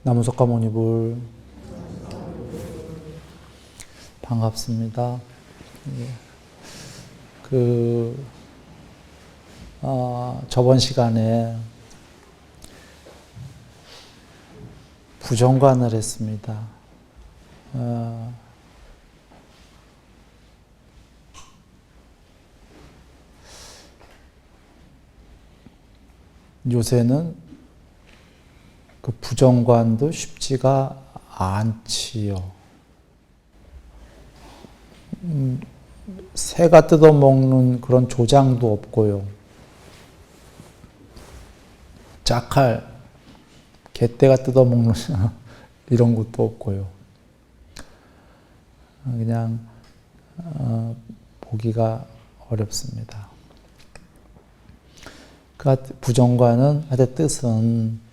나무석가모니불 반갑습니다. 저번 시간에 부정관을 했습니다. 요새는 그 부정관도 쉽지가 않지요. 새가 뜯어먹는 그런 조장도 없고요. 짝할, 개떼가 뜯어먹는 이런 것도 없고요. 그냥 보기가 어렵습니다. 그 부정관은 하여튼 뜻은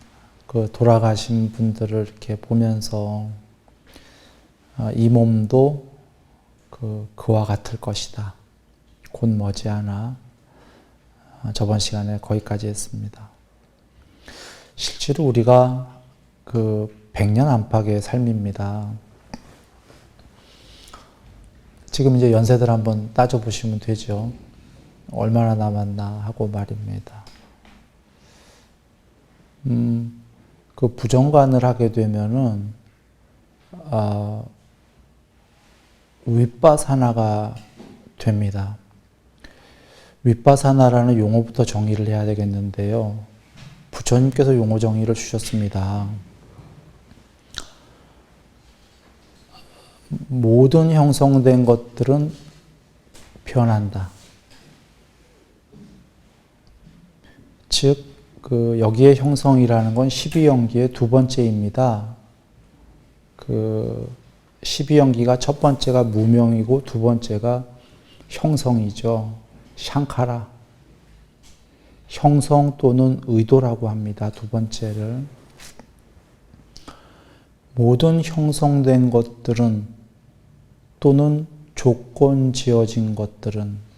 그 돌아가신 분들을 이렇게 보면서 이 몸도 그와 같을 것이다. 곧 머지않아 저번 시간에 거기까지 했습니다. 실제로 우리가 그 100년 안팎의 삶입니다. 지금 이제 연세들 한번 따져보시면 되죠. 얼마나 남았나 하고 말입니다. 그 부정관을 하게 되면은 윗바사나가 됩니다. 윗바사나라는 용어부터 정의를 해야 되겠는데요. 부처님께서 용어 정의를 주셨습니다. 모든 형성된 것들은 변한다. 즉, 여기에 형성이라는 건 12연기의 두 번째입니다. 12연기가 첫 번째가 무명이고 두 번째가 형성이죠. 샹카라. 형성 또는 의도라고 합니다. 두 번째를. 모든 형성된 것들은 또는 조건 지어진 것들은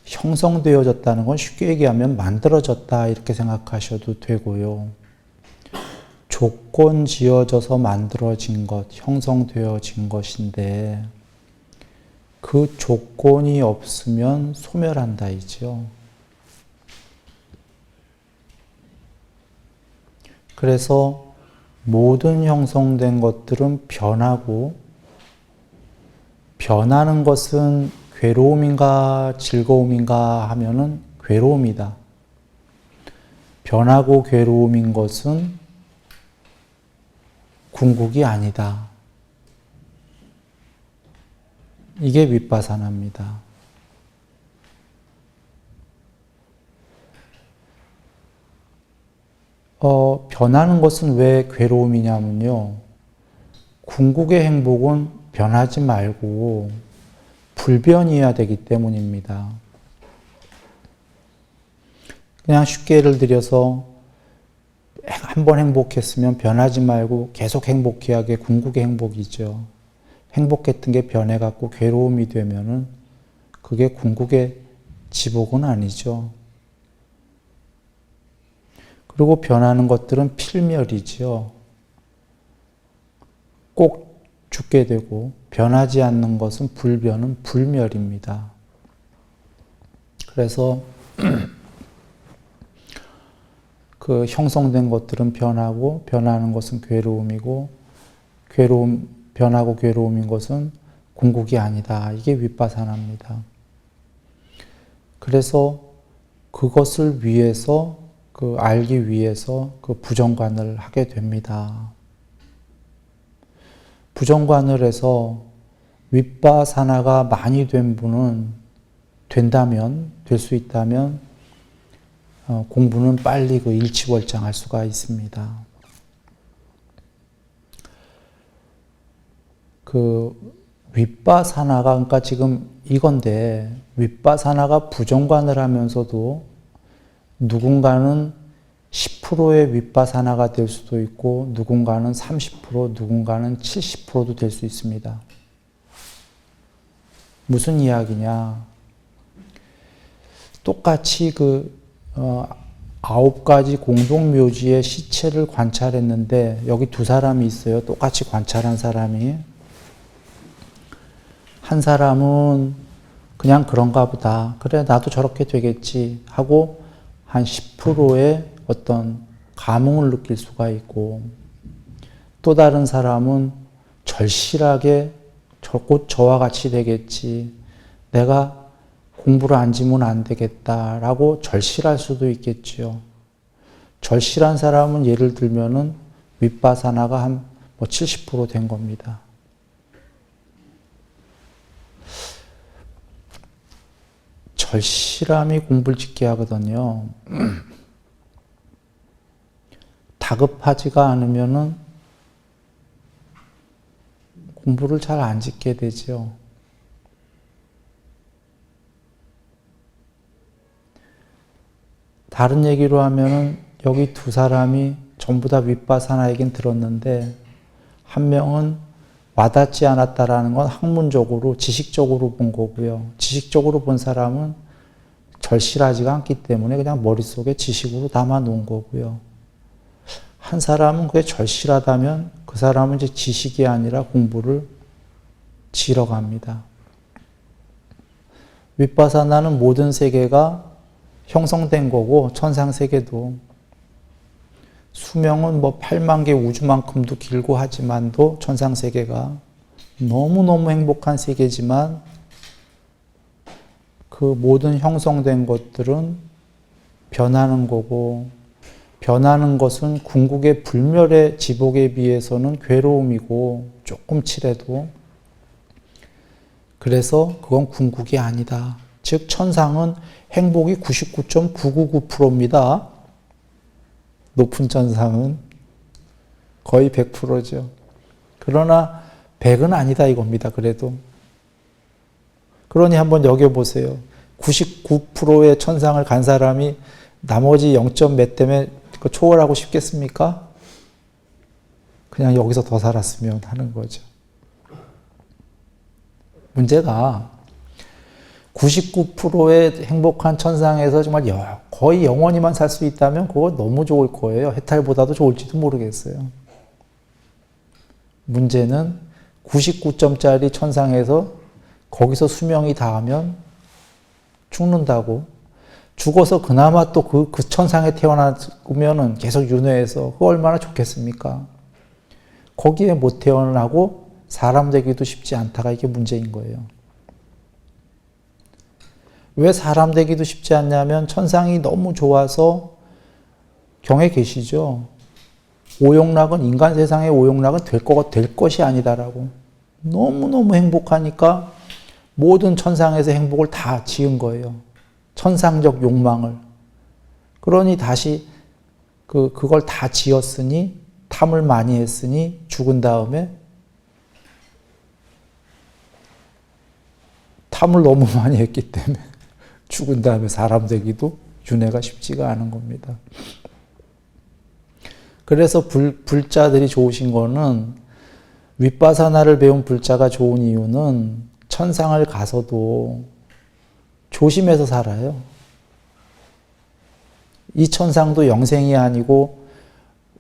형성되어졌다는 건 쉽게 얘기하면 만들어졌다 이렇게 생각하셔도 되고요. 조건 지어져서 만들어진 것, 형성되어진 것인데 그 조건이 없으면 소멸한다 이죠. 그래서 모든 형성된 것들은 변하고 변하는 것은 괴로움인가 즐거움인가 하면은 괴로움이다. 변하고 괴로움인 것은 궁극이 아니다. 이게 윗바사나입니다. 변하는 것은 왜 괴로움이냐면요. 궁극의 행복은 변하지 말고 불변이어야 되기 때문입니다. 그냥 쉽게 예를 들여서 한번 행복했으면 변하지 말고 계속 행복해야 하게 궁극의 행복이죠. 행복했던 게 변해갖고 괴로움이 되면은 그게 궁극의 지복은 아니죠. 그리고 변하는 것들은 필멸이죠. 꼭 죽게 되고 변하지 않는 것은 불변은 불멸입니다. 그래서 그 형성된 것들은 변하고 변하는 것은 괴로움이고 변하고 괴로움인 것은 궁극이 아니다. 이게 윗바사나입니다. 그래서 그것을 위해서 알기 위해서 부정관을 하게 됩니다. 부정관을 해서 윗바사나가 많이 된 분은 될 수 있다면 공부는 빨리 일취월장할 수가 있습니다. 윗바사나가 그러니까 지금 이건데 윗바사나가 부정관을 하면서도 누군가는 10%의 윗바사나가 될 수도 있고 누군가는 30%, 누군가는 70%도 될 수 있습니다. 무슨 이야기냐? 똑같이 9가지 공동묘지의 시체를 관찰했는데 여기 두 사람이 있어요. 똑같이 관찰한 사람이. 한 사람은 그냥 그런가 보다. 그래 나도 저렇게 되겠지 하고 한 10%의 어떤 감흥을 느낄 수가 있고, 또 다른 사람은 절실하게 곧 저와 같이 되겠지. 내가 공부를 안 지면 안 되겠다라고 절실할 수도 있겠지요. 절실한 사람은 예를 들면은 윗바사나가 한 70% 된 겁니다. 절실함이 공부를 짓게 하거든요. 다급하지가 않으면은 공부를 잘 안 짓게 되죠. 다른 얘기로 하면은 여기 두 사람이 전부 다 윗바사나 얘기는 들었는데 한 명은 와닿지 않았다라는 건 학문적으로, 지식적으로 본 거고요. 지식적으로 본 사람은 절실하지가 않기 때문에 그냥 머릿속에 지식으로 담아 놓은 거고요. 한 사람은 그게 절실하다면 그 사람은 이제 지식이 아니라 공부를 지러 갑니다. 윗바사나는 모든 세계가 형성된 거고, 천상 세계도 수명은 8만 개 우주만큼도 길고 하지만도 천상 세계가 너무너무 행복한 세계지만 그 모든 형성된 것들은 변하는 거고, 변하는 것은 궁극의 불멸의 지복에 비해서는 괴로움이고 조금치라도, 그래서 그건 궁극이 아니다. 즉 천상은 행복이 99.999%입니다. 높은 천상은 거의 100%죠. 그러나 100은 아니다 이겁니다. 그래도. 그러니 한번 여겨보세요. 99%의 천상을 간 사람이 나머지 0. 몇 때문에 초월하고 싶겠습니까? 그냥 여기서 더 살았으면 하는 거죠. 문제가 99%의 행복한 천상에서 정말 거의 영원히만 살 수 있다면 그거 너무 좋을 거예요. 해탈보다도 좋을지도 모르겠어요. 문제는 99점짜리 천상에서 거기서 수명이 닿으면 죽는다고. 죽어서 그나마 또 그 천상에 태어나면 계속 윤회해서 그거 얼마나 좋겠습니까? 거기에 못 태어나고 사람 되기도 쉽지 않다가 이게 문제인 거예요. 왜 사람 되기도 쉽지 않냐면 천상이 너무 좋아서 경에 계시죠. 오용락은, 인간 세상의 오용락은 될 것이 아니다라고. 너무너무 행복하니까 모든 천상에서 행복을 다 지은 거예요. 천상적 욕망을. 그러니 다시 그걸 다 지었으니, 탐을 많이 했으니 죽은 다음에 탐을 너무 많이 했기 때문에 죽은 다음에 사람 되기도 윤회가 쉽지가 않은 겁니다. 그래서 불자들이 좋으신 거는, 윗바사나를 배운 불자가 좋은 이유는 천상을 가서도 조심해서 살아요. 이 천상도 영생이 아니고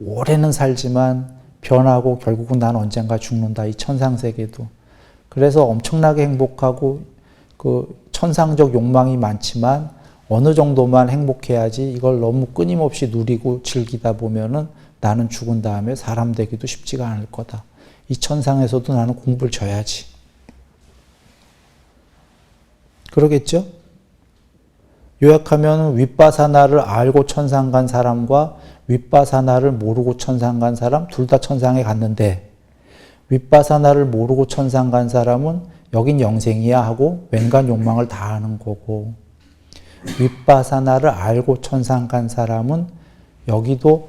오래는 살지만 변하고 결국은 난 언젠가 죽는다. 이 천상 세계도. 그래서 엄청나게 행복하고 천상적 욕망이 많지만 어느 정도만 행복해야지, 이걸 너무 끊임없이 누리고 즐기다 보면은 나는 죽은 다음에 사람 되기도 쉽지가 않을 거다. 이 천상에서도 나는 공부를 져야지. 그러겠죠? 요약하면 윗바사나를 알고 천상 간 사람과 윗바사나를 모르고 천상 간 사람 둘 다 천상에 갔는데, 윗바사나를 모르고 천상 간 사람은 여긴 영생이야 하고 웬간 욕망을 다 하는 거고, 윗바사나를 알고 천상 간 사람은 여기도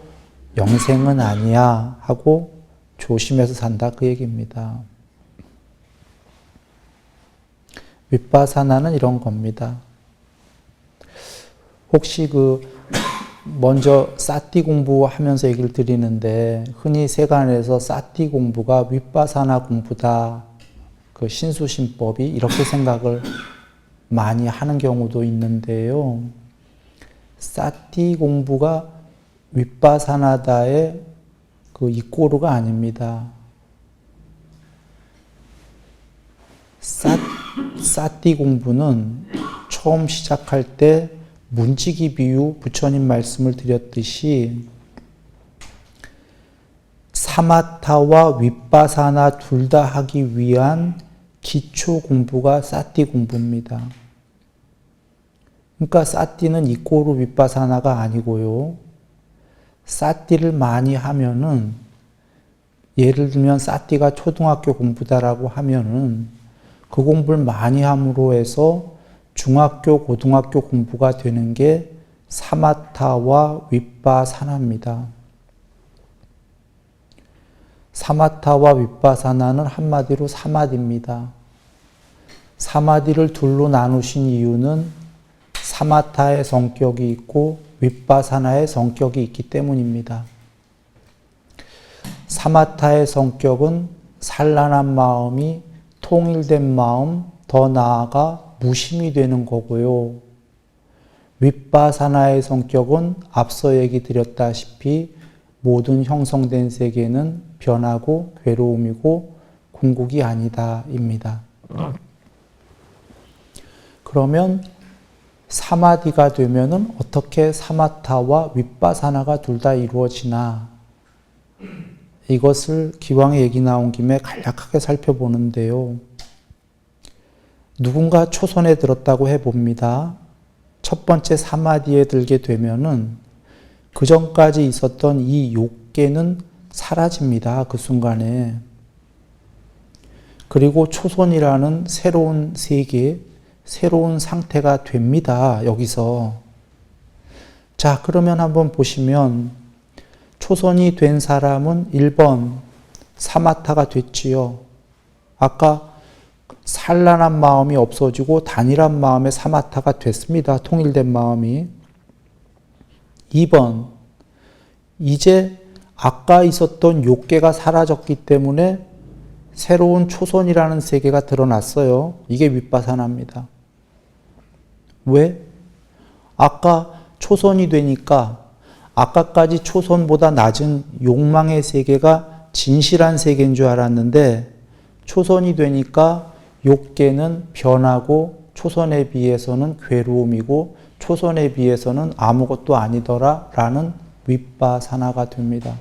영생은 아니야 하고 조심해서 산다 그 얘기입니다. 윗바사나는 이런 겁니다. 혹시 먼저 사티 공부하면서 얘기를 드리는데, 흔히 세간에서 사티 공부가 윗바사나 공부다, 신수신법이 이렇게 생각을 많이 하는 경우도 있는데요. 사티 공부가 윗바사나다의 그 이꼬르가 아닙니다. 사티 공부는 처음 시작할 때 문지기 비유 부처님 말씀을 드렸듯이 사마타와 윗바사나 둘 다 하기 위한 기초 공부가 사티 공부입니다. 그러니까 사티는 이꼬르 윗바사나가 아니고요. 사티를 많이 하면은, 예를 들면 사티가 초등학교 공부다라고 하면은 그 공부를 많이 함으로 해서 중학교, 고등학교 공부가 되는 게 사마타와 윗바사나입니다. 사마타와 윗바사나는 한마디로 사마디입니다. 사마디를 둘로 나누신 이유는 사마타의 성격이 있고 윗바사나의 성격이 있기 때문입니다. 사마타의 성격은 산란한 마음이 통일된 마음, 더 나아가 무심이 되는 거고요. 윗바사나의 성격은 앞서 얘기 드렸다시피 모든 형성된 세계는 변하고 괴로움이고 궁극이 아니다입니다. 그러면 사마디가 되면은 어떻게 사마타와 윗바사나가 둘 다 이루어지나, 이것을 기왕에 얘기 나온 김에 간략하게 살펴보는데요. 누군가 초선에 들었다고 해봅니다. 첫 번째 사마디에 들게 되면은 그 전까지 있었던 이 욕계는 사라집니다. 그 순간에. 그리고 초선이라는 새로운 세계, 새로운 상태가 됩니다. 여기서. 자, 그러면 한번 보시면 초선이 된 사람은 1번 사마타가 됐지요. 아까 산란한 마음이 없어지고 단일한 마음의 사마타가 됐습니다. 통일된 마음이. 2번, 이제 아까 있었던 욕계가 사라졌기 때문에 새로운 초선이라는 세계가 드러났어요. 이게 윗바사나입니다. 왜? 아까 초선이 되니까 아까까지 초선보다 낮은 욕망의 세계가 진실한 세계인 줄 알았는데, 초선이 되니까 욕계는 변하고 초선에 비해서는 괴로움이고 초선에 비해서는 아무것도 아니더라 라는 윗바사나가 됩니다.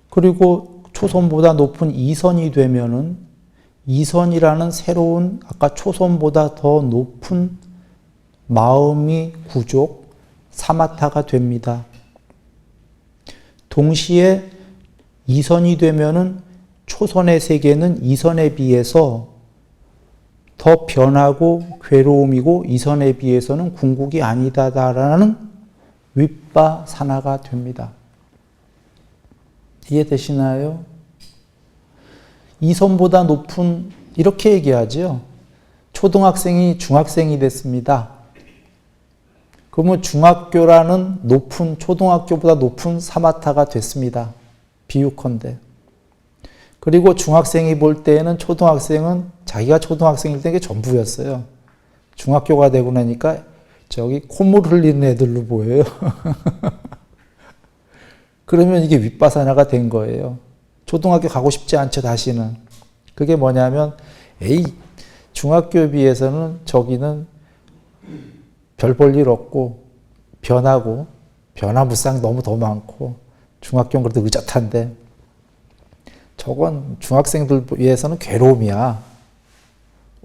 그리고 초선보다 높은 이선이 되면은 이선이라는 새로운 아까 초선보다 더 높은 마음이 구족, 사마타가 됩니다. 동시에 이선이 되면은 초선의 세계는 이선에 비해서 더 변하고 괴로움이고 이선에 비해서는 궁극이 아니다라는 윗바사나가 됩니다. 이해되시나요? 이선보다 높은, 이렇게 얘기하죠. 초등학생이 중학생이 됐습니다. 그러면 중학교라는 높은, 초등학교보다 높은 사마타가 됐습니다. 비유컨대. 그리고 중학생이 볼 때에는 초등학생은 자기가 초등학생일 때 게 전부였어요. 중학교가 되고 나니까 저기 콧물 흘리는 애들로 보여요. 그러면 이게 윗바사나가 된 거예요. 초등학교 가고 싶지 않죠, 다시는. 그게 뭐냐면, 에이, 중학교에 비해서는 저기는 별 볼 일 없고, 변하고, 변화무쌍 너무 더 많고, 중학교는 그래도 의젓한데, 저건 중학생들 위해서는 괴로움이야.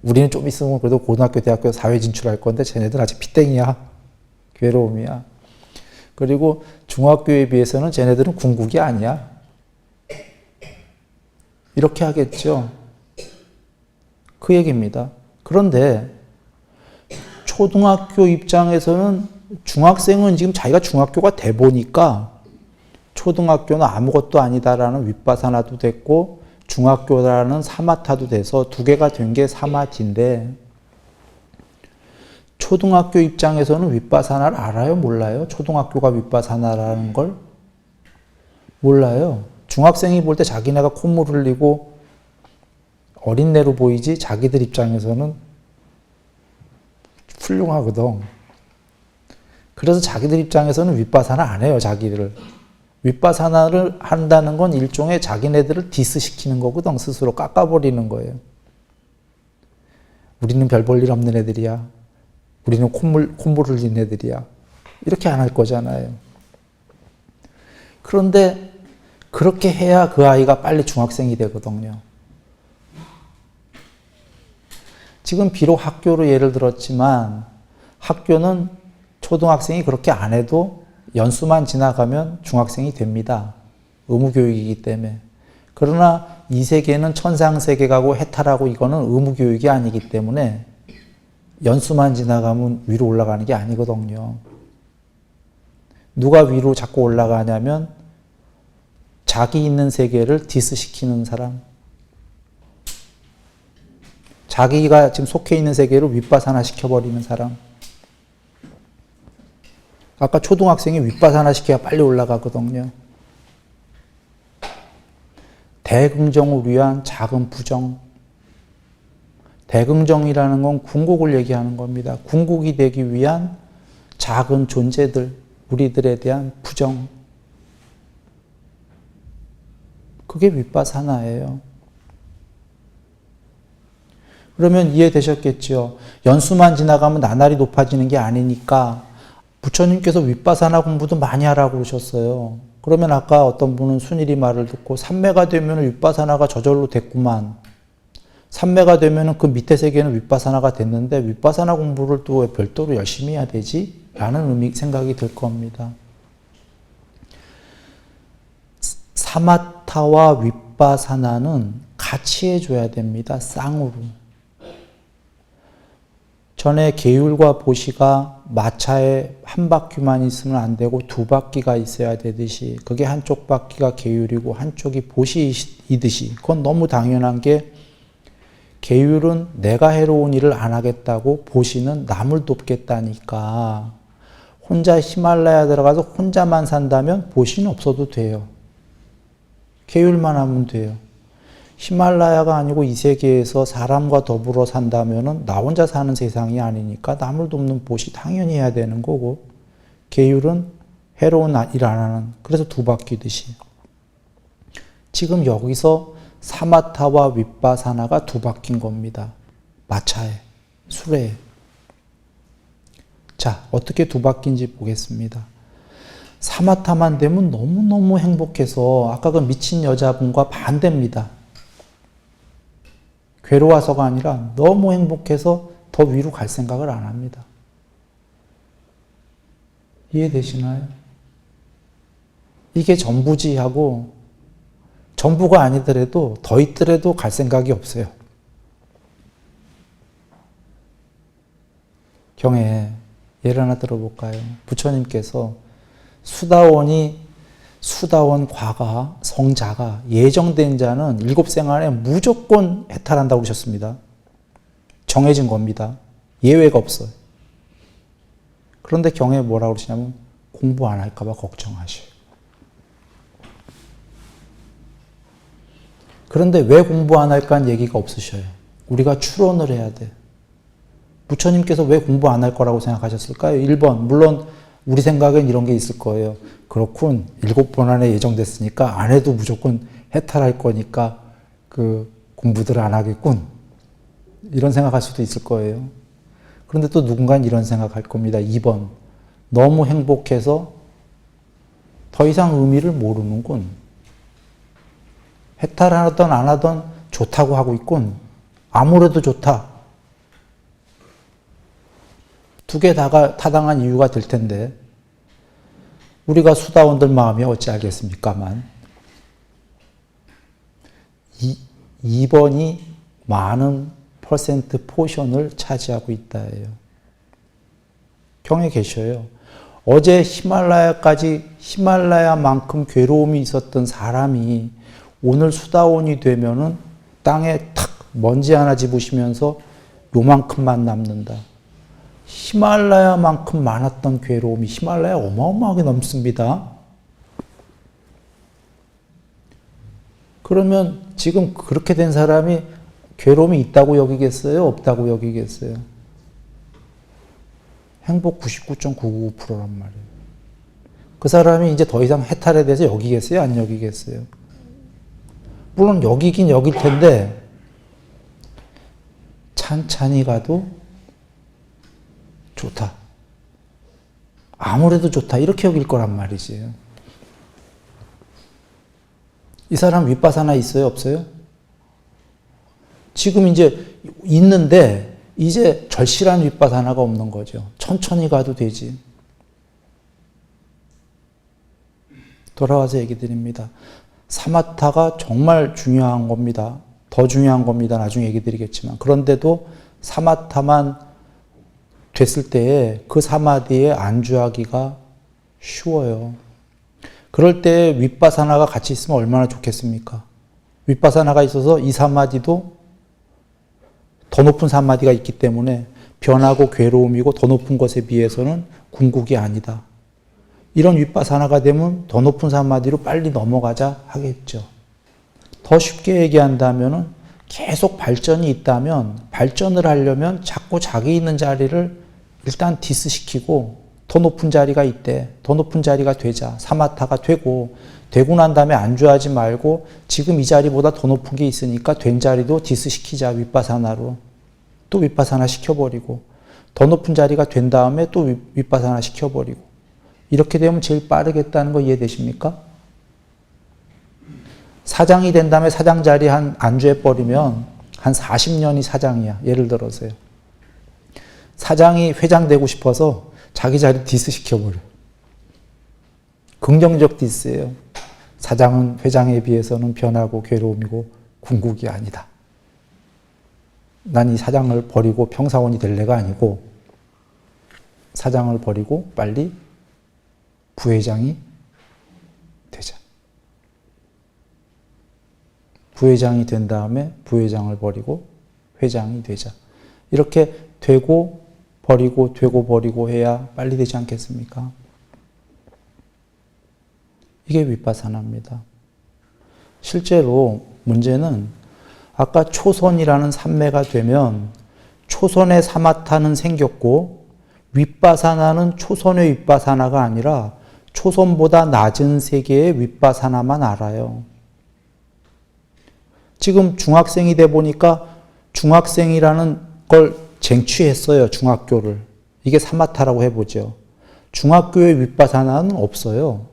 우리는 좀 있으면 그래도 고등학교, 대학교 사회 진출할 건데, 쟤네들 아직 피땡이야. 괴로움이야. 그리고 중학교에 비해서는 쟤네들은 궁극이 아니야. 이렇게 하겠죠. 그 얘기입니다. 그런데 초등학교 입장에서는 중학생은 지금 자기가 중학교가 돼 보니까 초등학교는 아무것도 아니다라는 윗바사나도 됐고 중학교라는 사마타도 돼서 두 개가 된 게 사마티인데, 초등학교 입장에서는 윗바사나를 알아요? 몰라요? 초등학교가 윗바사나라는 걸? 몰라요. 중학생이 볼 때 자기네가 콧물 흘리고 어린애로 보이지 자기들 입장에서는 훌륭하거든. 그래서 자기들 입장에서는 윗바사나 안 해요, 자기를. 윗바사나를 한다는 건 일종의 자기네들을 디스시키는 거거든. 스스로 깎아버리는 거예요. 우리는 별 볼 일 없는 애들이야. 우리는 콧물 흘린 애들이야. 이렇게 안 할 거잖아요. 그런데 그렇게 해야 그 아이가 빨리 중학생이 되거든요. 지금 비록 학교로 예를 들었지만 학교는 초등학생이 그렇게 안 해도 연수만 지나가면 중학생이 됩니다. 의무교육이기 때문에. 그러나 이 세계는 천상세계가고 해탈하고 이거는 의무교육이 아니기 때문에 연수만 지나가면 위로 올라가는 게 아니거든요. 누가 위로 자꾸 올라가냐면 자기 있는 세계를 디스시키는 사람. 자기가 지금 속해 있는 세계를 윗바사나 시켜버리는 사람. 아까 초등학생이 윗바사나 시켜야 빨리 올라가거든요. 대긍정을 위한 작은 부정. 대긍정이라는 건 궁극을 얘기하는 겁니다. 궁극이 되기 위한 작은 존재들, 우리들에 대한 부정. 그게 윗바사나예요. 그러면 이해되셨겠죠? 연수만 지나가면 나날이 높아지는 게 아니니까 부처님께서 윗바사나 공부도 많이 하라고 그러셨어요. 그러면 아까 어떤 분은 순일이 말을 듣고 삼매가 되면 윗바사나가 저절로 됐구만. 삼매가 되면 그 밑에 세계는 윗바사나가 됐는데 윗바사나 공부를 또 왜 별도로 열심히 해야 되지? 라는 생각이 들 겁니다. 사마타와 윗바사나는 같이 해줘야 됩니다. 쌍으로. 전에 계율과 보시가 마차에 한 바퀴만 있으면 안 되고 두 바퀴가 있어야 되듯이 그게 한쪽 바퀴가 계율이고 한쪽이 보시이듯이 그건 너무 당연한 게 계율은 내가 해로운 일을 안 하겠다고 보시는 남을 돕겠다니까 혼자 히말라야 들어가서 혼자만 산다면 보시는 없어도 돼요. 계율만 하면 돼요. 히말라야가 아니고 이 세계에서 사람과 더불어 산다면은 나 혼자 사는 세상이 아니니까 남을 돕는 보시 당연히 해야 되는 거고 계율은 해로운 일 안 하는 그래서 두 바퀴듯이 지금 여기서 사마타와 윗바사나가 두 바뀐 겁니다. 마차에 수레에. 자, 어떻게 두 바뀐지 보겠습니다. 사마타만 되면 너무너무 행복해서 아까 그 미친 여자분과 반대입니다. 괴로워서가 아니라 너무 행복해서 더 위로 갈 생각을 안 합니다. 이해되시나요? 이게 전부지 하고 전부가 아니더라도 더 있더라도 갈 생각이 없어요. 경에 예를 하나 들어볼까요? 부처님께서 수다원 과가, 성자가, 예정된 자는 일곱생 안에 무조건 해탈한다고 하셨습니다. 정해진 겁니다. 예외가 없어요. 그런데 경에 뭐라고 그러시냐면 공부 안 할까 봐 걱정하셔요. 그런데 왜 공부 안 할까 얘기가 없으셔요. 우리가 추론을 해야 돼. 부처님께서 왜 공부 안 할 거라고 생각하셨을까요? 1번, 물론 우리 생각엔 이런 게 있을 거예요. 그렇군. 7번 안에 예정됐으니까 안 해도 무조건 해탈할 거니까 그 공부들을 안 하겠군. 이런 생각할 수도 있을 거예요. 그런데 또 누군가는 이런 생각할 겁니다. 2번. 너무 행복해서 더 이상 의미를 모르는군. 해탈하던 안 하던 좋다고 하고 있군. 아무래도 좋다. 두 개 다가 타당한 이유가 될 텐데 우리가 수다원들 마음이 어찌 알겠습니까만 2번이 많은 퍼센트 포션을 차지하고 있다예요. 경에 계셔요. 어제 히말라야만큼 괴로움이 있었던 사람이 오늘 수다원이 되면은 땅에 탁 먼지 하나 집으시면서 요만큼만 남는다. 히말라야만큼 많았던 괴로움이 히말라야 어마어마하게 넘습니다. 그러면 지금 그렇게 된 사람이 괴로움이 있다고 여기겠어요? 없다고 여기겠어요? 행복 99.999%란 말이에요. 그 사람이 이제 더 이상 해탈에 대해서 여기겠어요? 안 여기겠어요? 물론 여기긴 여길 텐데 찬찬히 가도 좋다. 아무래도 좋다. 이렇게 여길 거란 말이지. 이 사람 윗바사나 있어요? 없어요? 지금 이제 있는데 이제 절실한 윗바사나가 없는 거죠. 천천히 가도 되지. 돌아와서 얘기 드립니다. 사마타가 정말 중요한 겁니다. 더 중요한 겁니다. 나중에 얘기 드리겠지만. 그런데도 사마타만 됐을 때에 그 사마디에 안주하기가 쉬워요. 그럴 때 윗바사나가 같이 있으면 얼마나 좋겠습니까? 윗바사나가 있어서 이 사마디도 더 높은 사마디가 있기 때문에 변하고 괴로움이고 더 높은 것에 비해서는 궁극이 아니다. 이런 윗바사나가 되면 더 높은 사마디로 빨리 넘어가자 하겠죠. 더 쉽게 얘기한다면 계속 발전이 있다면 발전을 하려면 자꾸 자기 있는 자리를 일단 디스시키고 더 높은 자리가 있대. 더 높은 자리가 되자. 사마타가 되고 난 다음에 안주하지 말고 지금 이 자리보다 더 높은 게 있으니까 된 자리도 디스시키자. 윗바사나로. 또 윗바사나 시켜버리고 더 높은 자리가 된 다음에 또 윗바사나 시켜버리고 이렇게 되면 제일 빠르겠다는 거 이해되십니까? 사장이 된 다음에 사장 자리 안주해버리면 한 40년이 사장이야. 예를 들어서요. 사장이 회장 되고 싶어서 자기 자리 디스 시켜버려. 긍정적 디스예요. 사장은 회장에 비해서는 변하고 괴로움이고 궁극이 아니다. 난 이 사장을 버리고 평사원이 될 애가 아니고 사장을 버리고 빨리 부회장이 되자. 부회장이 된 다음에 부회장을 버리고 회장이 되자. 이렇게 되고 버리고 되고 버리고 해야 빨리 되지 않겠습니까? 이게 윗바사나입니다. 실제로 문제는 아까 초선이라는 삼매가 되면 초선의 사마타는 생겼고 윗바사나는 초선의 윗바사나가 아니라 초선보다 낮은 세계의 윗바사나만 알아요. 지금 중학생이 돼 보니까 중학생이라는 걸 쟁취했어요. 중학교를. 이게 사마타라고 해보죠. 중학교의 윗바사나는 없어요.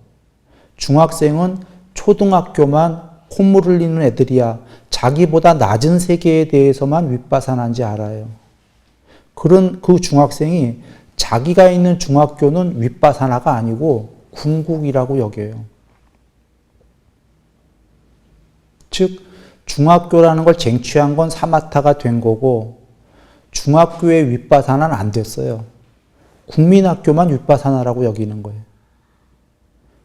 중학생은 초등학교만 콧물 흘리는 애들이야. 자기보다 낮은 세계에 대해서만 윗바사나인지 알아요. 그런 그 중학생이 자기가 있는 중학교는 윗바사나가 아니고 궁극이라고 여겨요. 즉 중학교라는 걸 쟁취한 건 사마타가 된 거고 중학교의 윗바사나는 안 됐어요. 국민학교만 윗바사나라고 여기는 거예요.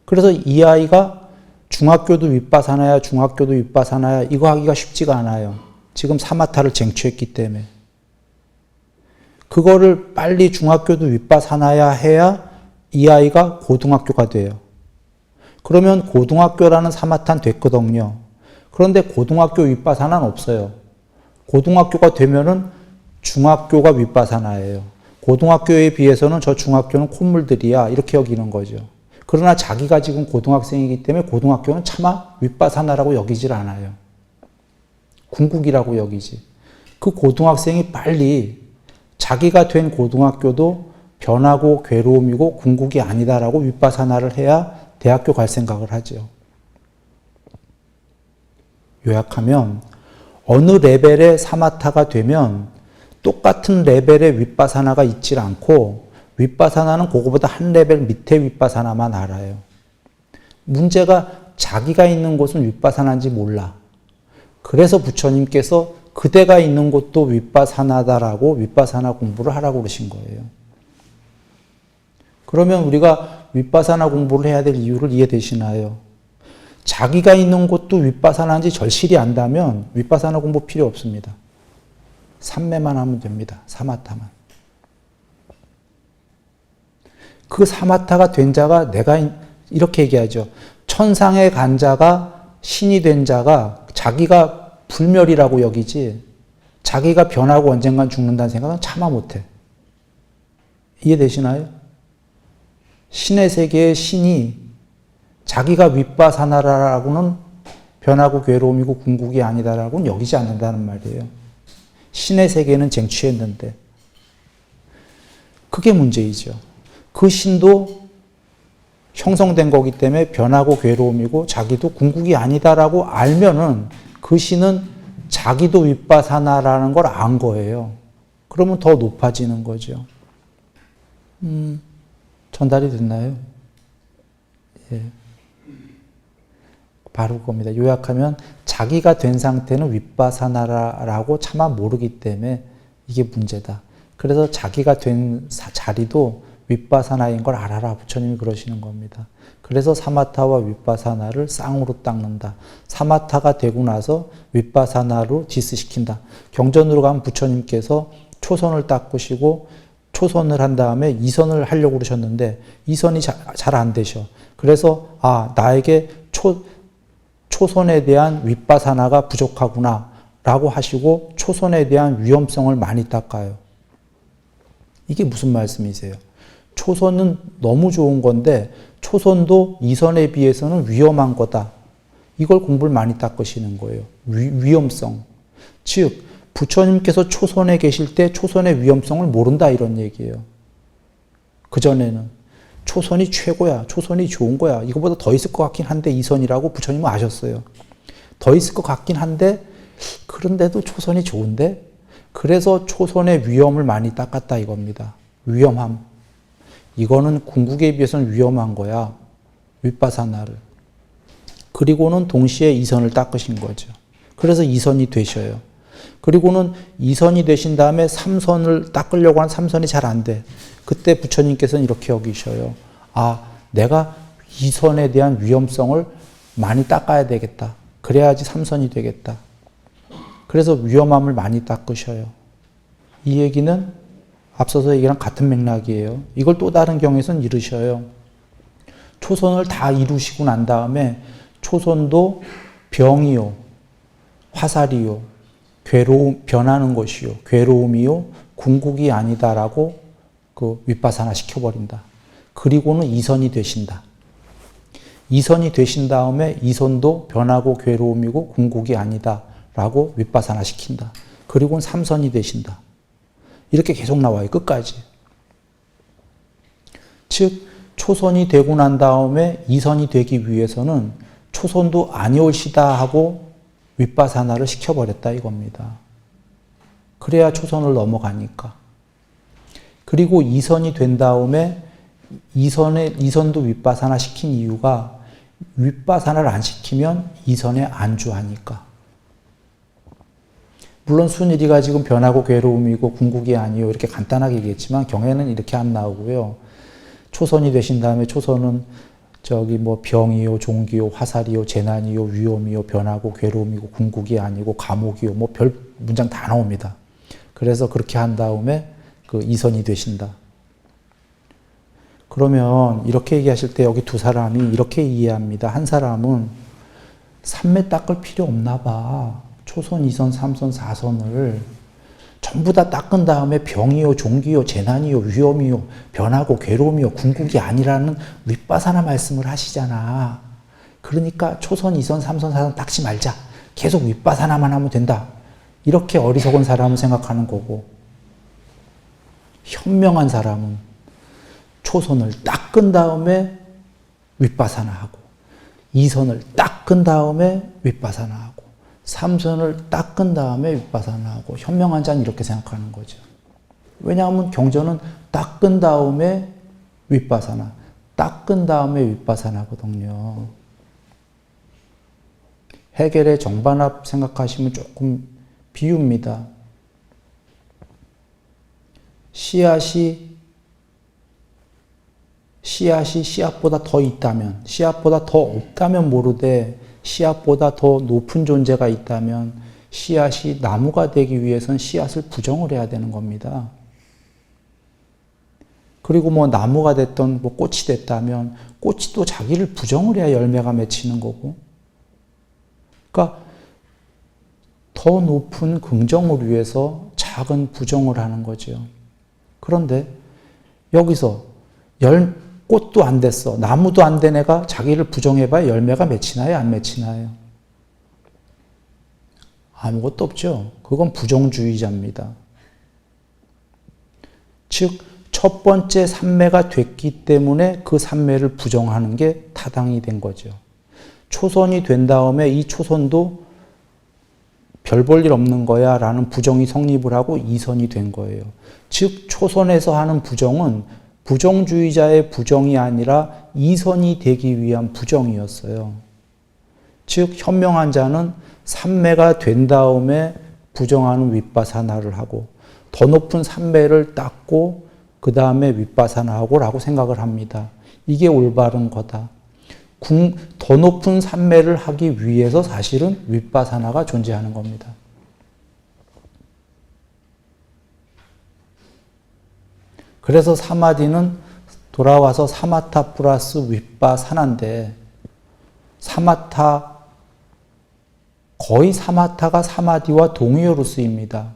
그래서 이 아이가 중학교도 윗바사나야 중학교도 윗바사나야 이거 하기가 쉽지가 않아요. 지금 사마타를 쟁취했기 때문에. 그거를 빨리 중학교도 윗바사나야 해야 이 아이가 고등학교가 돼요. 그러면 고등학교라는 사마타는 됐거든요. 그런데 고등학교 윗바사나는 없어요. 고등학교가 되면은 중학교가 윗바사나예요. 고등학교에 비해서는 저 중학교는 콧물들이야. 이렇게 여기는 거죠. 그러나 자기가 지금 고등학생이기 때문에 고등학교는 차마 윗바사나라고 여기질 않아요. 궁극이라고 여기지. 그 고등학생이 빨리 자기가 된 고등학교도 변하고 괴로움이고 궁극이 아니다라고 윗바사나를 해야 대학교 갈 생각을 하죠. 요약하면 어느 레벨의 사마타가 되면 똑같은 레벨의 윗바사나가 있질 않고 윗바사나는 그거보다 한 레벨 밑에 윗바사나만 알아요. 문제가 자기가 있는 곳은 윗바사나인지 몰라. 그래서 부처님께서 그대가 있는 곳도 윗바사나다라고 윗바사나 공부를 하라고 그러신 거예요. 그러면 우리가 윗바사나 공부를 해야 될 이유를 이해되시나요? 자기가 있는 곳도 윗바사나인지 절실히 안다면 윗바사나 공부 필요 없습니다. 삼매만 하면 됩니다. 사마타만. 그 사마타가 된 자가 내가 이렇게 얘기하죠. 천상에 간 자가 신이 된 자가 자기가 불멸이라고 여기지 자기가 변하고 언젠간 죽는다는 생각은 차마 못해. 이해되시나요? 신의 세계의 신이 자기가 윗바사나라고는 변하고 괴로움이고 궁극이 아니다라고는 여기지 않는다는 말이에요. 신의 세계는 쟁취했는데. 그게 문제이죠. 그 신도 형성된 거기 때문에 변하고 괴로움이고 자기도 궁극이 아니다라고 알면은 그 신은 자기도 윗바사나라는 걸 안 거예요. 그러면 더 높아지는 거죠. 전달이 됐나요? 예. 바로 그겁니다. 요약하면 자기가 된 상태는 윗바사나라고 차마 모르기 때문에 이게 문제다. 그래서 자기가 된 자리도 윗바사나인 걸 알아라. 부처님이 그러시는 겁니다. 그래서 사마타와 윗바사나를 쌍으로 닦는다. 사마타가 되고 나서 윗바사나로 디스시킨다. 경전으로 가면 부처님께서 초선을 닦으시고 초선을 한 다음에 이선을 하려고 그러셨는데 이선이 잘 안 되셔. 그래서 나에게 초선에 대한 윗바사나가 부족하구나 라고 하시고 초선에 대한 위험성을 많이 닦아요. 이게 무슨 말씀이세요? 초선은 너무 좋은 건데 초선도 이선에 비해서는 위험한 거다. 이걸 공부를 많이 닦으시는 거예요. 위험성. 즉 부처님께서 초선에 계실 때 초선의 위험성을 모른다 이런 얘기예요. 그전에는 초선이 최고야. 초선이 좋은 거야. 이거보다 더 있을 것 같긴 한데 이선이라고 부처님은 아셨어요. 더 있을 것 같긴 한데 그런데도 초선이 좋은데 그래서 초선의 위험을 많이 닦았다 이겁니다. 위험함. 이거는 궁극에 비해서는 위험한 거야. 윗바사나를. 그리고는 동시에 이선을 닦으신 거죠. 그래서 이선이 되셔요. 그리고는 이선이 되신 다음에 삼선을 닦으려고 하는 삼선이 잘 안 돼. 그때 부처님께서는 이렇게 여기셔요. 내가 이선에 대한 위험성을 많이 닦아야 되겠다. 그래야지 삼선이 되겠다. 그래서 위험함을 많이 닦으셔요. 이 얘기는 앞서서 얘기랑 같은 맥락이에요. 이걸 또 다른 경우에서는 이르셔요. 초선을 다 이루시고 난 다음에 초선도 병이요, 화살이요, 괴로움, 변하는 것이요, 괴로움이요, 궁극이 아니다라고 그 윗바사나 시켜버린다. 그리고는 이선이 되신다. 이선이 되신 다음에 이선도 변하고 괴로움이고 궁극이 아니다라고 윗바사나 시킨다. 그리고는 삼선이 되신다. 이렇게 계속 나와요. 끝까지. 즉 초선이 되고 난 다음에 이선이 되기 위해서는 초선도 아니올시다 하고 윗바사나를 시켜버렸다 이겁니다. 그래야 초선을 넘어가니까. 그리고 이선이 된 다음에 이선도 윗바사나 시킨 이유가 윗바사나를 안 시키면 이선에 안주하니까. 물론 순일이가 지금 변하고 괴로움이고 궁극이 아니요 이렇게 간단하게 얘기했지만 경에는 이렇게 안 나오고요. 초선이 되신 다음에 초선은 병이요, 종기요, 화살이요, 재난이요, 위험이요, 변하고 괴로움이고 궁극이 아니고 감옥이요, 별 문장 다 나옵니다. 그래서 그렇게 한 다음에 그 이선이 되신다. 그러면 이렇게 얘기하실 때 여기 두 사람이 이렇게 이해합니다. 한 사람은 삼매 닦을 필요 없나 봐. 초선, 이선, 삼선, 사선을 전부 다 닦은 다음에 병이요, 종기요, 재난이요, 위험이요, 변하고 괴로움이요, 궁극이 아니라는 윗바사나 말씀을 하시잖아. 그러니까 초선, 이선, 삼선, 사선 닦지 말자. 계속 윗바사나만 하면 된다. 이렇게 어리석은 사람은 생각하는 거고 현명한 사람은 초선을 닦은 다음에 윗바사나 하고 이선을 닦은 다음에 윗바사나 하고 삼선을 닦은 다음에 윗바사나 하고 현명한 자는 이렇게 생각하는 거죠. 왜냐하면 경전은 닦은 다음에 윗바사나, 닦은 다음에 윗바사나거든요. 해겔의 정반합 생각하시면 조금 비유입니다. 씨앗이 씨앗보다 더 있다면, 씨앗보다 더 없다면 모르되 씨앗보다 더 높은 존재가 있다면 씨앗이 나무가 되기 위해서는 씨앗을 부정을 해야 되는 겁니다. 그리고 나무가 됐던 꽃이 됐다면 꽃이 또 자기를 부정을 해야 열매가 맺히는 거고. 그러니까 더 높은 긍정을 위해서 작은 부정을 하는 거죠. 그런데 여기서 꽃도 안 됐어. 나무도 안 된 애가 자기를 부정해봐야 열매가 맺히나요? 안 맺히나요? 아무것도 없죠. 그건 부정주의자입니다. 즉, 첫 번째 삼매가 됐기 때문에 그 삼매를 부정하는 게 타당이 된 거죠. 초선이 된 다음에 이 초선도 별 볼 일 없는 거야 라는 부정이 성립을 하고 이선이 된 거예요. 즉, 초선에서 하는 부정은 부정주의자의 부정이 아니라 이선이 되기 위한 부정이었어요. 즉, 현명한 자는 삼매가 된 다음에 부정하는 윗바사나를 하고 더 높은 삼매를 닦고 그 다음에 윗바사나하고 라고 생각을 합니다. 이게 올바른 거다. 더 높은 삼매를 하기 위해서 사실은 윗바사나가 존재하는 겁니다. 그래서 사마디는 돌아와서 사마타 플러스 윗바사나인데 거의 사마타가 사마디와 동의어로 쓰입니다.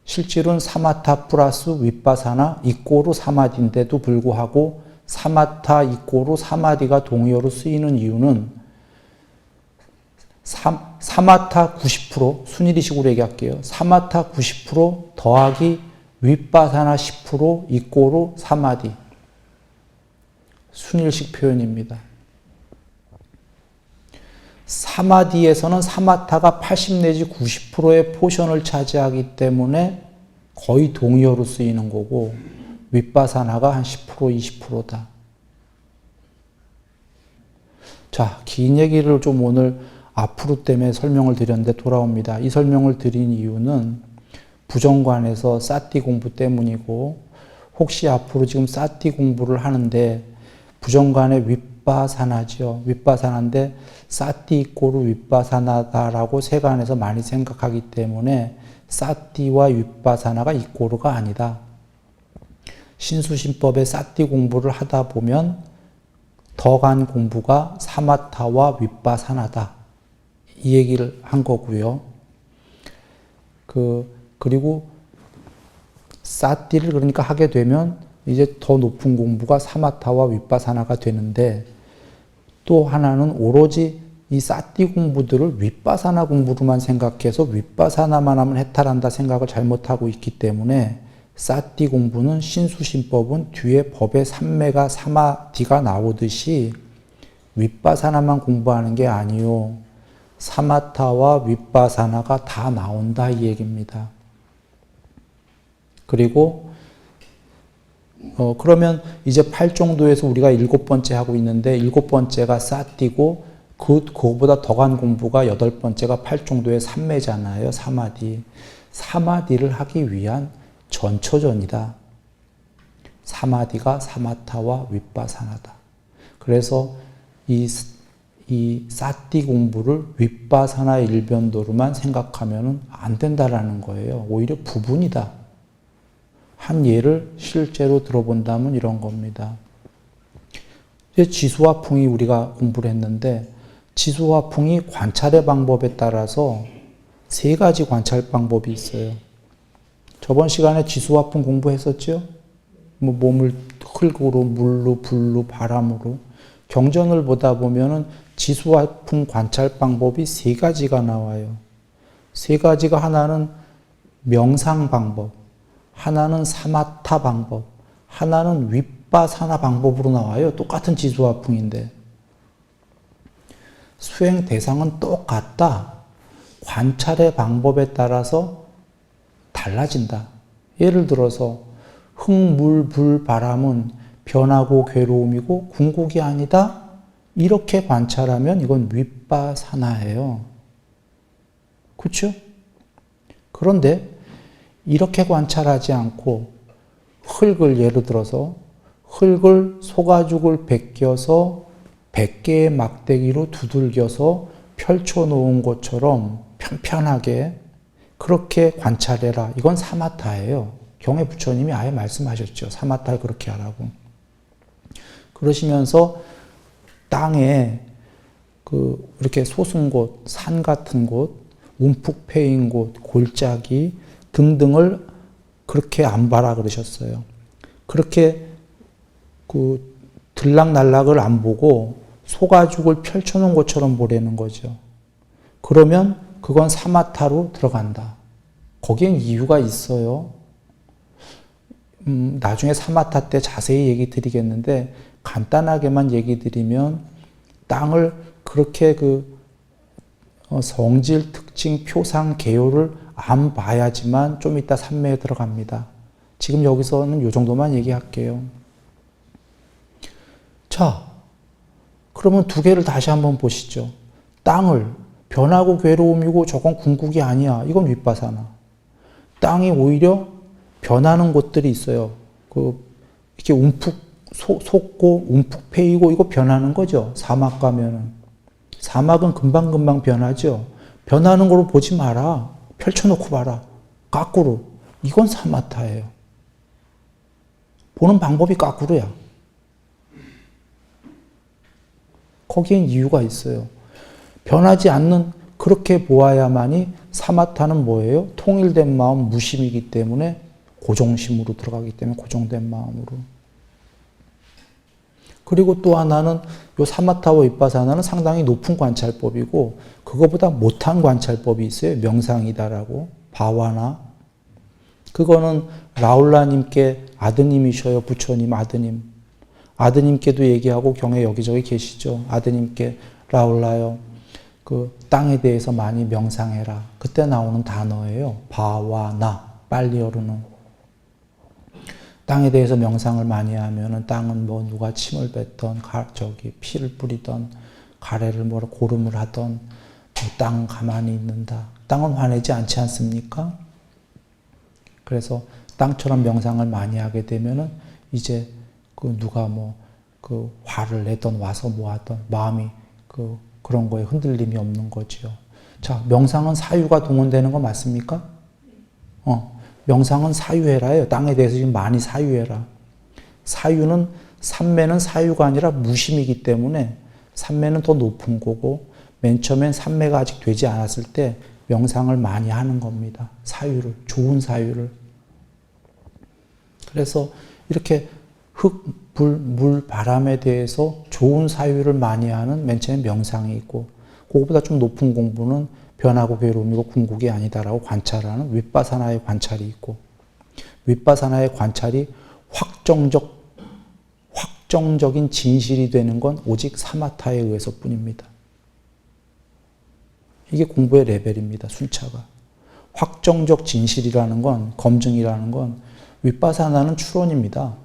실질은 사마타 플러스 윗바사나 이꼬로 사마디인데도 불구하고 사마타 이꼬로 사마디가 동의어로 쓰이는 이유는 사마타 90% 순일이식으로 얘기할게요. 사마타 90% 더하기 윗바사나 10% 이꼬로 사마디. 순일식 표현입니다. 사마디에서는 사마타가 80 내지 90%의 포션을 차지하기 때문에 거의 동의어로 쓰이는 거고 윗바사나가 한 10%, 20%다. 자, 긴 얘기를 좀 오늘 앞으로 때문에 설명을 드렸는데 돌아옵니다. 이 설명을 드린 이유는 부정관에서 사띠 공부 때문이고 혹시 앞으로 지금 사띠 공부를 하는데 부정관의 윗바사나죠. 윗바사나인데 사띠 이꼬르 윗바사나다라고 세간에서 많이 생각하기 때문에 사띠와 윗바사나가 이꼬르가 아니다. 신수신법의 사띠 공부를 하다 보면 더간 공부가 사마타와 윗바사나다. 이 얘기를 한 거고요. 그리고 사띠를 그러니까 하게 되면 이제 더 높은 공부가 사마타와 윗바사나가 되는데 또 하나는 오로지 이 사띠 공부들을 윗바사나 공부로만 생각해서 윗바사나만 하면 해탈한다 생각을 잘못하고 있기 때문에 사띠 공부는 신수신법은 뒤에 법의 삼매가 사마디가 나오듯이 윗바사나만 공부하는 게 아니요. 사마타와 윗바사나가 다 나온다 이 얘기입니다. 그리고 그러면 이제 8정도에서 우리가 7번째 하고 있는데 7번째가 사띠고 그거보다 더간 공부가 8번째가 8정도의 삼매잖아요. 사마디. 사마디를 하기 위한 전초전이다. 사마디가 사마타와 윗바사나다. 그래서 이 사띠 공부를 윗바사나 일변도로만 생각하면 안 된다라는 거예요. 오히려 부분이다. 한 예를 실제로 들어본다면 이런 겁니다. 이제 지수와 풍이 우리가 공부를 했는데 지수와 풍이 관찰의 방법에 따라서 3가지 관찰 방법이 있어요. 저번 시간에 지수와 풍 공부했었죠? 몸을 흙으로, 물로, 불로, 바람으로. 경전을 보다 보면은 지수와 풍 관찰 방법이 3가지가 나와요. 3가지가 하나는 명상 방법, 하나는 사마타 방법, 하나는 윗바사나 방법으로 나와요. 똑같은 지수와 풍인데. 수행 대상은 똑같다. 관찰의 방법에 따라서 달라진다. 예를 들어서 흙, 물, 불, 바람은 변하고 괴로움이고 궁극이 아니다. 이렇게 관찰하면 이건 윗바사나예요. 그렇죠? 그런데 이렇게 관찰하지 않고 흙을 예를 들어서 흙을 소가죽을 벗겨서 100개의 막대기로 두들겨서 펼쳐놓은 것처럼 편편하게 그렇게 관찰해라. 이건 사마타예요. 경혜 부처님이 아예 말씀하셨죠. 사마타를 그렇게 하라고. 그러시면서 땅에 이렇게 솟은 곳, 산 같은 곳, 움푹 패인 곳, 골짜기 등등을 그렇게 안 봐라 그러셨어요. 그렇게 그 들락날락을 안 보고 소가죽을 펼쳐놓은 것처럼 보라는 거죠. 그러면 그건 사마타로 들어간다. 거기엔 이유가 있어요. 나중에 사마타 때 자세히 얘기 드리겠는데 간단하게만 얘기 드리면 땅을 그렇게 성질, 특징, 표상, 개요를 안 봐야지만 좀 이따 산매에 들어갑니다. 지금 여기서는 이 정도만 얘기할게요. 자, 그러면 두 개를 다시 한번 보시죠. 땅을 변하고 괴로움이고 저건 궁극이 아니야. 이건 윗바사나. 땅이 오히려 변하는 곳들이 있어요. 이렇게 움푹 솟고 움푹 패이고 이거 변하는 거죠. 사막 가면은. 사막은 금방금방 변하죠. 변하는 걸로 보지 마라. 펼쳐놓고 봐라. 거꾸로. 이건 사마타예요. 보는 방법이 거꾸로야. 거기엔 이유가 있어요. 변하지 않는 그렇게 보아야만이 사마타는 뭐예요? 통일된 마음, 무심이기 때문에 고정심으로 들어가기 때문에 고정된 마음으로. 그리고 또 하나는 요 사마타와 윗바사나는 상당히 높은 관찰법이고 그거보다 못한 관찰법이 있어요. 명상이다라고. 바와나. 그거는 라울라님께 아드님이셔요. 부처님 아드님. 아드님께도 얘기하고 경에 여기저기 계시죠. 아드님께 라울라요. 그 땅에 대해서 많이 명상해라. 그때 나오는 단어예요. 바와나. 빨리어로는. 땅에 대해서 명상을 많이 하면은 땅은 뭐 누가 침을 뱉던, 피를 뿌리던, 가래를 고름을 하던, 땅은 가만히 있는다. 땅은 화내지 않지 않습니까? 그래서 땅처럼 명상을 많이 하게 되면은 이제 누가 화를 내던 와서 뭐 하던 마음이 그런 거에 흔들림이 없는 거죠. 자, 명상은 사유가 동원되는 거 맞습니까? 명상은 사유해라예요. 땅에 대해서 지금 많이 사유해라. 사유는, 삼매는 사유가 아니라 무심이기 때문에 삼매는 더 높은 거고 맨 처음엔 삼매가 아직 되지 않았을 때 명상을 많이 하는 겁니다. 사유를, 좋은 사유를. 그래서 이렇게 흙, 불, 물, 바람에 대해서 좋은 사유를 많이 하는 맨 처음에 명상이 있고 그거보다 좀 높은 공부는 변하고 괴로움이고 궁극이 아니다라고 관찰하는 윗바사나의 관찰이 있고 윗바사나의 관찰이 확정적인 진실이 되는 건 오직 사마타에 의해서뿐입니다. 이게 공부의 레벨입니다. 순차가. 확정적 진실이라는 건, 검증이라는 건 윗바사나는 추론입니다.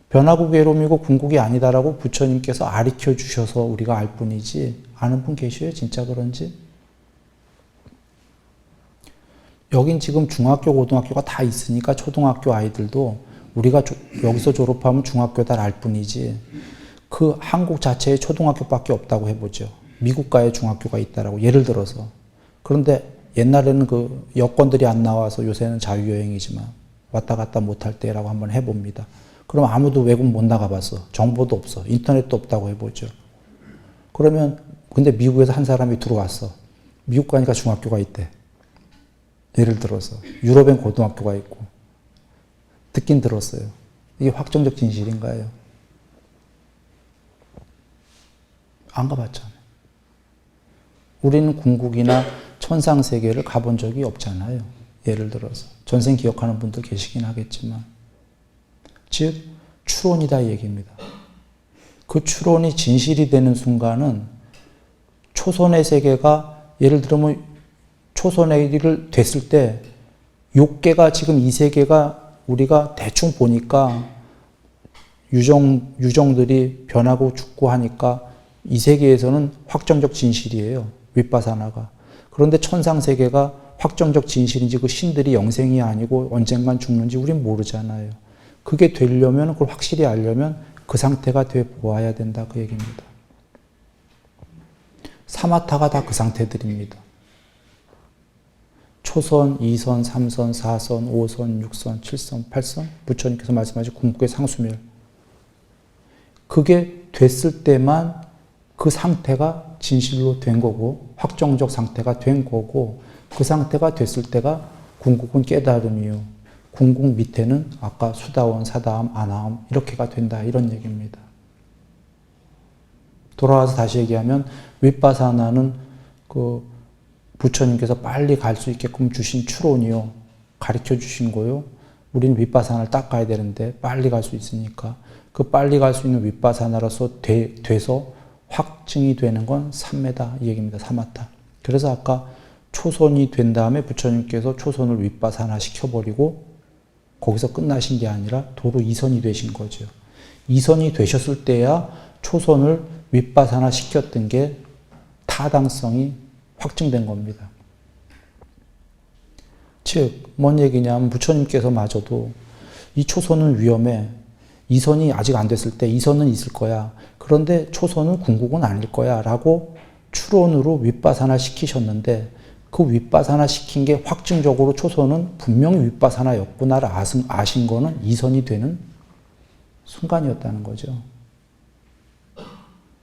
변하고 괴로움이고 궁극이 아니다라고 부처님께서 가르쳐 주셔서 우리가 알 뿐이지 아는 분 계셔요? 진짜 그런지? 여긴 지금 중학교, 고등학교가 다 있으니까 초등학교 아이들도 우리가 여기서 졸업하면 중학교다 알 뿐이지 그 한국 자체에 초등학교밖에 없다고 해보죠. 미국 가에 중학교가 있다라고 예를 들어서. 그런데 옛날에는 그 여권들이 안 나와서 요새는 자유여행이지만 왔다 갔다 못할 때라고 한번 해봅니다. 그럼 아무도 외국 못 나가봤어. 정보도 없어. 인터넷도 없다고 해보죠. 그러면 근데 미국에서 한 사람이 들어왔어. 미국 가니까 중학교가 있대. 예를 들어서 유럽엔 고등학교가 있고 듣긴 들었어요. 이게 확정적 진실인가요? 안 가봤잖아요. 우리는 궁극이나 천상세계를 가본 적이 없잖아요. 예를 들어서 전생 기억하는 분도 계시긴 하겠지만 즉 추론이다 이 얘기입니다. 그 추론이 진실이 되는 순간은 초선의 세계가 예를 들면 초선의 일을 됐을 때 6개가 지금 이 세계가 우리가 대충 보니까 유정들이 변하고 죽고 하니까 이 세계에서는 확정적 진실이에요. 윗바사나가. 그런데 천상세계가 확정적 진실인지 그 신들이 영생이 아니고 언젠간 죽는지 우린 모르잖아요. 그게 되려면 그걸 확실히 알려면 그 상태가 돼 보아야 된다 그 얘기입니다. 사마타가 다 그 상태들입니다. 초선, 2선, 3선, 4선, 5선, 6선, 7선, 8선 부처님께서 말씀하신 궁극의 상수멸 그게 됐을 때만 그 상태가 진실로 된 거고 확정적 상태가 된 거고 그 상태가 됐을 때가 궁극은 깨달음이요. 궁극 밑에는 아까 수다원, 사다음, 아나음 이렇게가 된다 이런 얘기입니다. 돌아와서 다시 얘기하면 윗바사나는 그 부처님께서 빨리 갈 수 있게끔 주신 추론이요. 가르쳐 주신 거요. 우리는 윗바사나를 딱 가야 되는데 빨리 갈 수 있으니까 그 빨리 갈 수 있는 윗바사나로서 돼서 확증이 되는 건 삼매다 이 얘기입니다. 사마타. 그래서 아까 초선이 된 다음에 부처님께서 초선을 윗바사나 시켜버리고 거기서 끝나신 게 아니라 도로 이선이 되신 거죠. 이선이 되셨을 때야 초선을 윗바사나 시켰던 게 타당성이 확증된 겁니다. 즉, 뭔 얘기냐면 부처님께서 마저도 이 초선은 위험해. 이선이 아직 안 됐을 때 이선은 있을 거야. 그런데 초선은 궁극은 아닐 거야. 라고 추론으로 윗바사나 시키셨는데 그 윗바사나 시킨 게 확증적으로 초선은 분명히 윗바사나였구나를 아신 거는 이선이 되는 순간이었다는 거죠.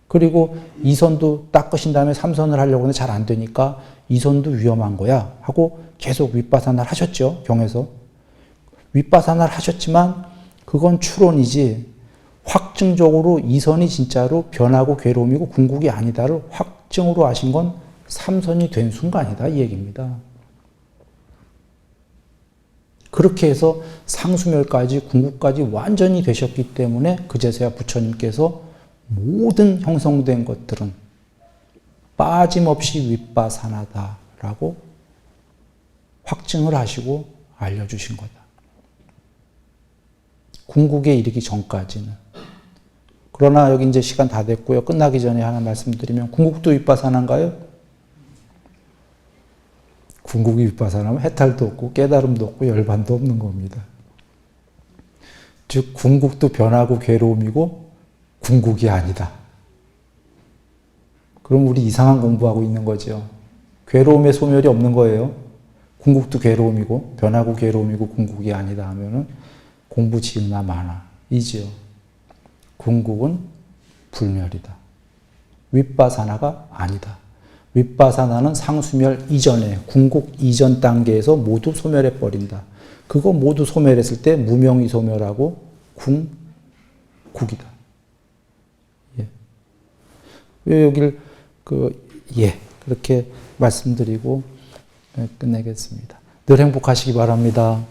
그리고 2선도 닦으신 다음에 3선을 하려고 하는데 잘 안 되니까 2선도 위험한 거야 하고 계속 윗바사나를 하셨죠. 경에서. 윗바사나를 하셨지만 그건 추론이지 확증적으로 2선이 진짜로 변하고 괴로움이고 궁극이 아니다를 확증으로 아신 건 3선이 된 순간이다 이 얘기입니다. 그렇게 해서 상수멸까지 궁극까지 완전히 되셨기 때문에 그제서야 부처님께서 모든 형성된 것들은 빠짐없이 윗바사나다라고 확증을 하시고 알려주신 거다. 궁극에 이르기 전까지는. 그러나 여기 이제 시간 다 됐고요. 끝나기 전에 하나 말씀드리면 궁극도 윗바사나인가요? 궁극이 윗바사나면 해탈도 없고 깨달음도 없고 열반도 없는 겁니다. 즉 궁극도 변하고 괴로움이고 궁극이 아니다. 그럼 우리 이상한 공부하고 있는 거죠. 괴로움의 소멸이 없는 거예요. 궁극도 괴로움이고 변하고 괴로움이고 궁극이 아니다 하면은 공부 지으나 마나 이지요. 궁극은 불멸이다. 윗바사나가 아니다. 윗바사나는 상수멸 이전에 궁극 이전 단계에서 모두 소멸해 버린다. 그거 모두 소멸했을 때 무명이 소멸하고 궁극이다. 예. 왜 여기를 그렇게 말씀드리고 끝내겠습니다. 늘 행복하시기 바랍니다.